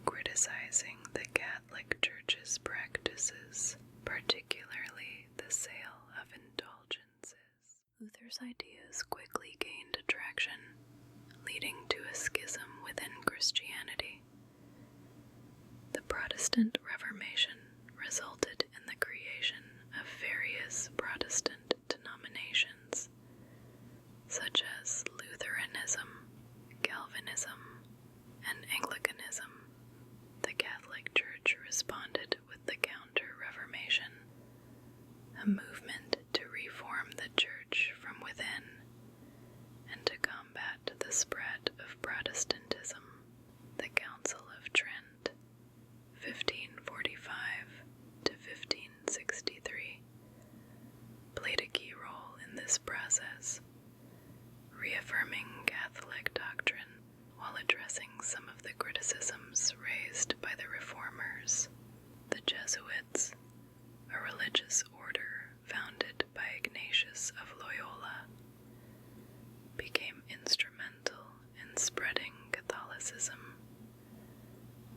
criticizing the Catholic Church's practices, particularly the sale of indulgences. Luther's ideas quickly gained traction, leading to a schism within Christianity. The Protestant Reformation resulted in the creation of various Protestant denominations, such as Lutheranism, Calvinism, and Anglicanism. The Catholic Church responded with the Counter-Reformation, a movement to reform the Church from within and to combat the spread of Protestantism. The Council of Trent, 1545 to 1563, played a key role in this process, reaffirming Catholic doctrine while addressing some of the criticisms raised by the Reformers. The Jesuits, a religious order founded by Ignatius of Loyola, became instrumental in spreading Catholicism,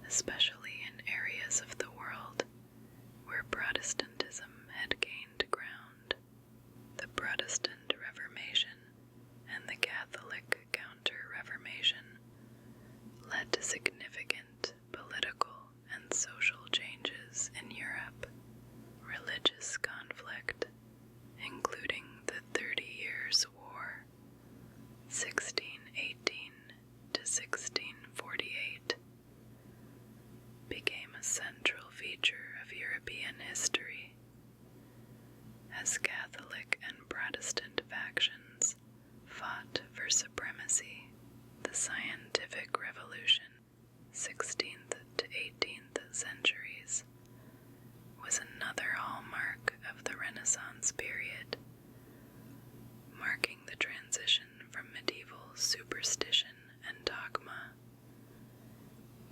especially in areas of the world where Protestantism had gained ground. The Protestant Reformation and the Catholic Counter-Reformation led to significant political and social changes in Europe. Religious conflict, including the 30 Years' War, 1618 to 1648, became a central feature of European history, as Catholic and Protestant factions fought for supremacy. The Scientific Revolution, 16th to 18th centuries, was another hallmark of the Renaissance period, marking the transition from medieval superstition and dogma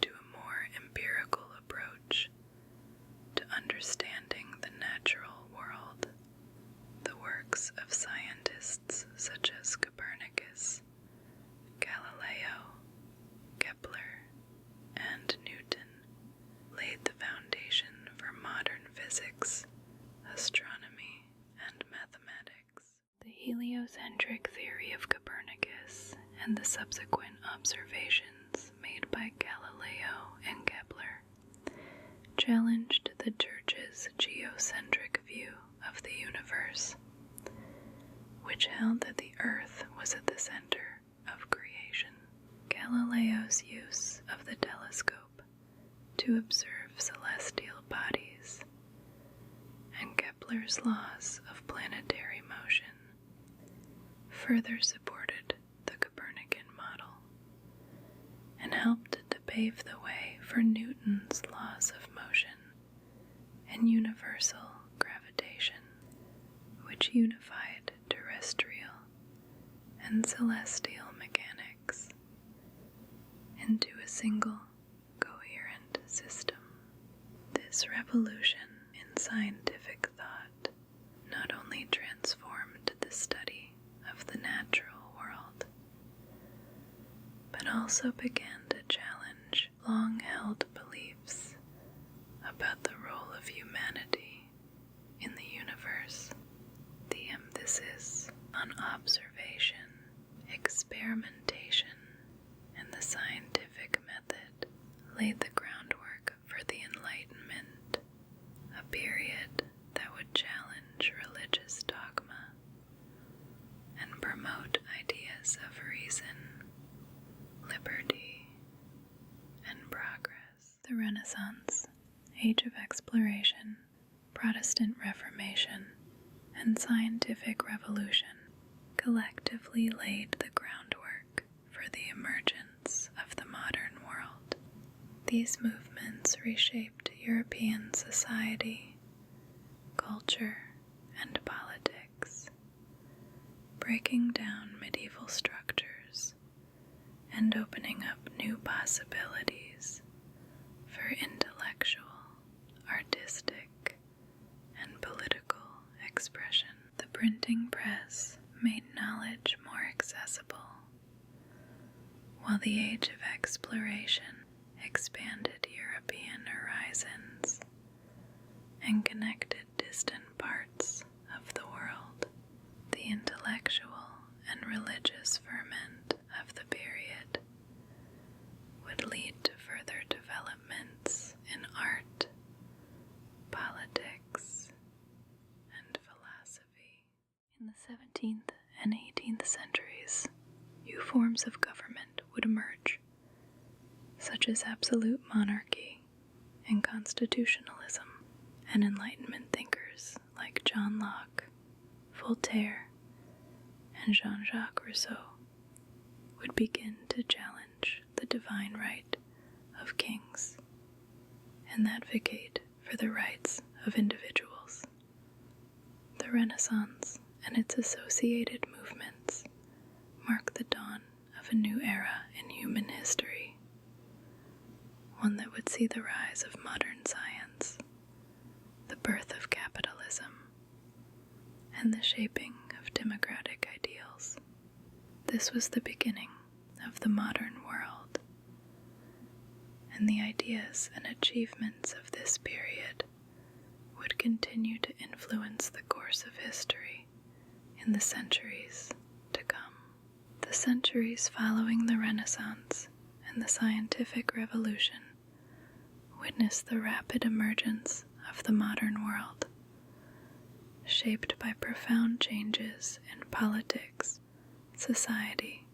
to a more empirical approach to understanding the natural world. The works of scientists such as Copernicus, Galileo, Kepler, and Newton laid the foundation for modern physics, astronomy, and mathematics. The heliocentric theory of Copernicus and the subsequent observations made by Galileo and Kepler challenged the Church's geocentric view of the universe, which held that the Earth was at the center of creation. Galileo's use of the telescope to observe celestial bodies and Kepler's laws of planetary motion further supported the Copernican model and helped to pave the way for Newton's laws of motion and universal gravitation, which unified terrestrial and celestial mechanics into a single coherent system. This revolution in scientific thought not only transformed the study of the natural world, but also began to challenge long-held beliefs about the role of humanity in the universe. The emphasis on observation, experimentation, and the scientific method laid the groundwork for the Enlightenment, a period that would challenge religious dogma and promote ideas of reason, liberty, and progress. The Renaissance, Age of Exploration, Protestant Reformation, and Scientific Revolution collectively laid the groundwork for the emergence of the modern world. These movements reshaped European society, culture and politics, breaking down medieval structures and opening up new possibilities for intellectual, artistic, and political expression. The printing press made knowledge more accessible, while the age of exploration expanded European horizons and connected distant parts of the world. The intellectual and religious ferment of the period would lead to further developments in art, politics, and philosophy. In the 17th and 18th centuries, new forms of government would emerge, such as absolute monarchy and constitutionalism, and Enlightenment thinkers like John Locke, Voltaire, and Jean-Jacques Rousseau would begin to challenge the divine right of kings and advocate for the rights of individuals. The Renaissance and its associated movements mark the dawn of a new era in human history, one that would see the rise of modern science, the birth of capitalism, and the shaping of democratic ideals. This was the beginning of the modern world, and the ideas and achievements of this period would continue to influence the course of history in the centuries to come. The centuries following the Renaissance and the scientific revolution witnessed the rapid emergence of the modern world, shaped by profound changes in politics, society,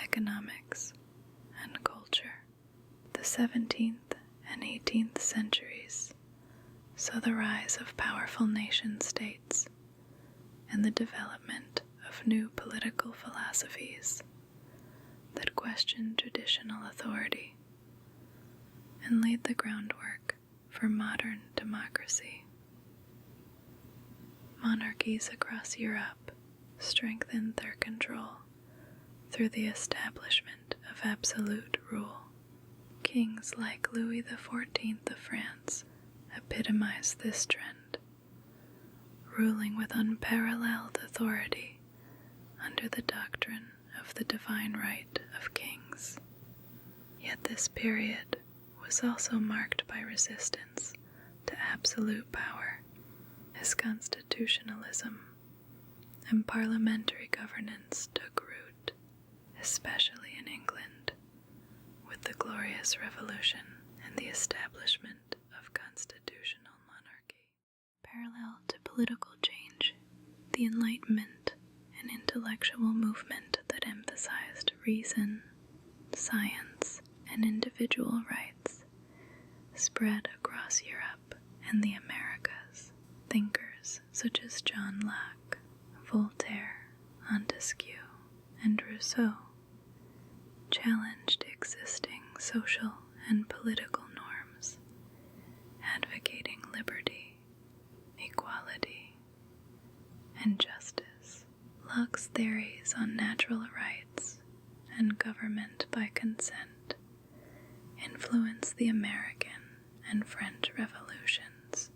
economics, and culture. The 17th and 18th centuries saw the rise of powerful nation-states and the development of new political philosophies that questioned traditional authority and laid the groundwork for modern democracy. Monarchies across Europe strengthened their control through the establishment of absolute rule. Kings like Louis XIV of France epitomized this trend, ruling with unparalleled authority under the doctrine of the divine right of kings. Yet this period was also marked by resistance to absolute power, as constitutionalism and parliamentary governance took root, especially in England, with the Glorious Revolution and the establishment of constitutional monarchy. Parallel to political change, the Enlightenment, an intellectual movement that emphasized reason, science, and individual rights, spread across Europe and the Americas. Thinkers such as John Locke, Voltaire, Montesquieu, and Rousseau challenged existing social and political norms, advocating liberty, equality, and justice. Locke's theories on natural rights and government by consent influenced the American and French revolutions,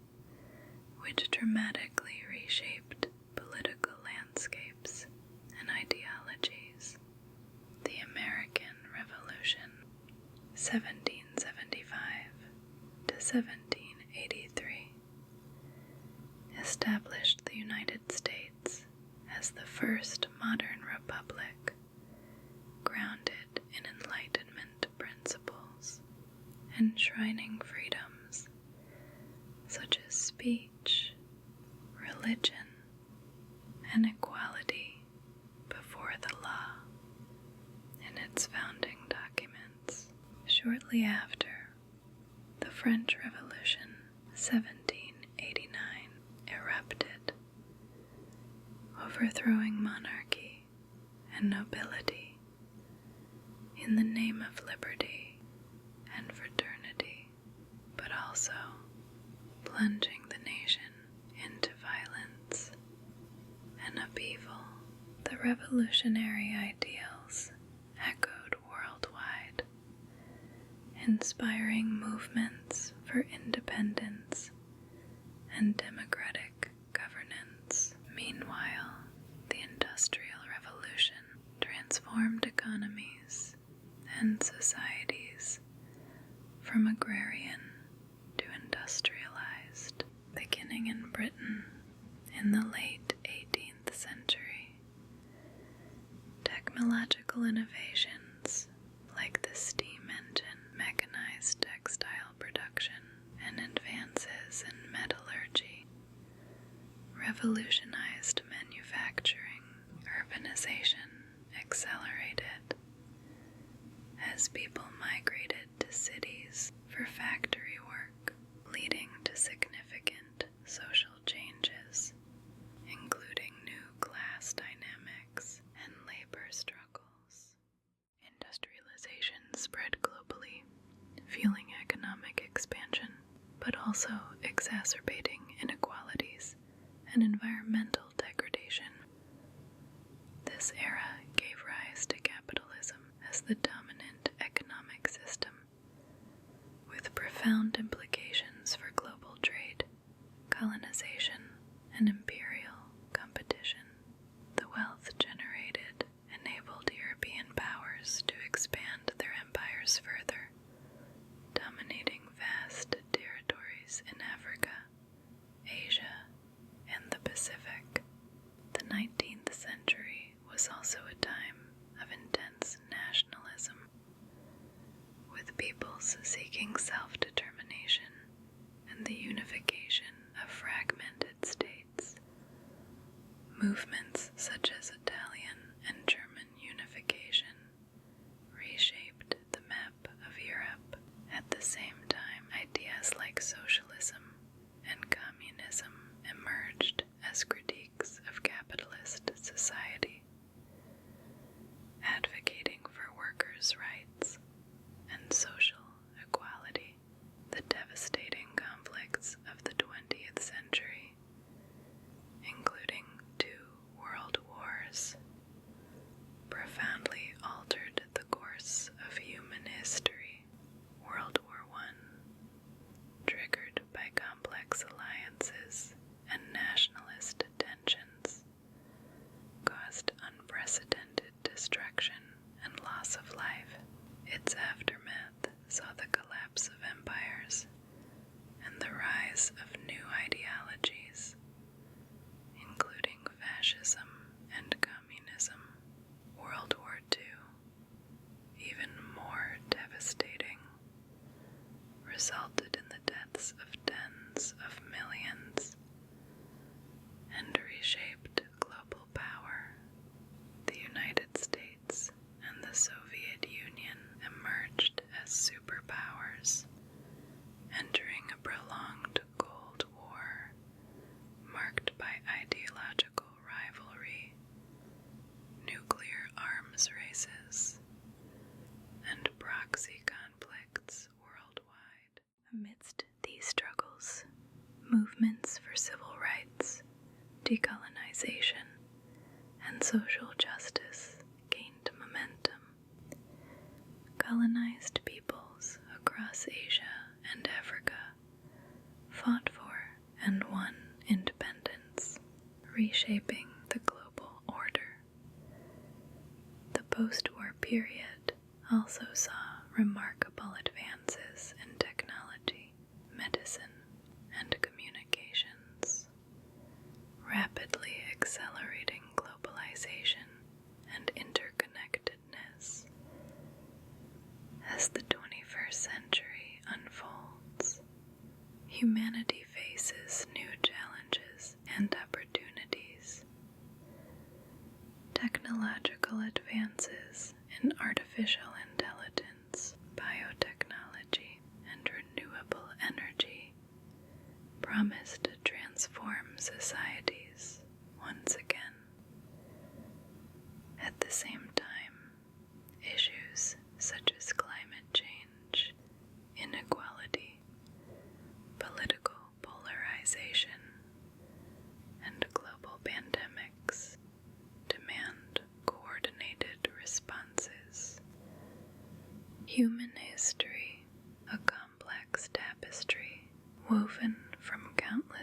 which dramatically reshaped political landscapes and ideologies. The American Revolution, 1775 to 1783, established the United States as the first modern republic, grounded in Enlightenment principles, enshrining freedoms such as speech, religion, and equality before the law in its founding documents. Shortly after, the French Revolution, 1789, erupted, overthrowing monarchy and nobility in the name of liberty and fraternity, but also plunging the nation revolutionary ideals echoed worldwide, inspiring movements for independence and democratic governance. Meanwhile, the Industrial Revolution transformed economies and societies from agrarian to industrialized, beginning in Britain in the late 18th century. Technological innovations like the steam engine, mechanized textile production, and advances in metallurgy revolutionized manufacturing. Urbanization accelerated as people migrated to cities for factory work, leading to significant social changes, including new class dynamics and labor struggles. Industrialization spread globally, fueling economic expansion, but also exacerbating inequalities and environmental degradation. This era gave rise to capitalism as the dominant economic system, with profound implications for global trade, colonization, and imperial competition. The wealth generated enabled European powers to expand their empires further, dominating vast territories in Africa, Asia, and the Pacific. The 19th century was also a time of intense nationalism, with peoples seeking self-determination and the unification of fragmented states. Movements such as Italian and German unification reshaped the map of Europe. At the same time, ideas like socialism and communism emerged as critiques of capitalist society, advocating for workers' rights and social equality. The devastating conflicts of the 20th century, including 2 world wars, profoundly altered the course of human history. World War I, triggered by complex alliances and nationalist tensions, caused unprecedented destruction and loss of life. Its aftermath saw the collapse of empires and the rise of new ideologies, including fascism and communism. World War II, even more devastating, resulted in the deaths of tens of millions and reshaped global power. The United States and the Soviet Union emerged as superpowers, entering a prolonged Cold War marked by ideological rivalry, nuclear arms races, and proxy conflicts worldwide. Amidst these struggles, movements for civil rights, decolonization, and social justice gained momentum. Colonized peoples across Asia and Africa fought for and won independence, reshaping the global order. The post-war period also saw remarkable advances in technology, medicine, and communications, rapidly accelerating globalization and interconnectedness. As the 21st century unfolds, humanity faces new challenges and opportunities. Technological advances in artificial intelligence, biotechnology, and renewable energy promise to transform societies once again. At the same time, issues such as climate change, inequality, political polarization, and global pandemics demand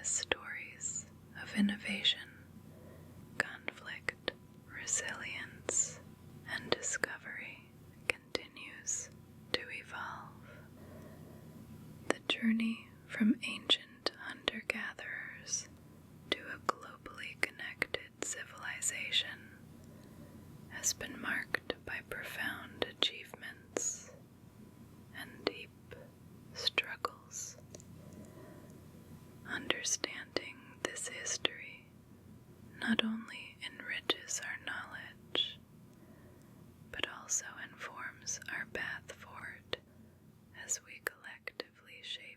countless stories of innovation, conflict, resilience, and discovery continues to evolve. The journey from ancient hunter-gatherers to a globally connected civilization has been marked by profound achievements and deep struggles. Understanding this history not only enriches our knowledge, but also informs our path forward as we collectively shape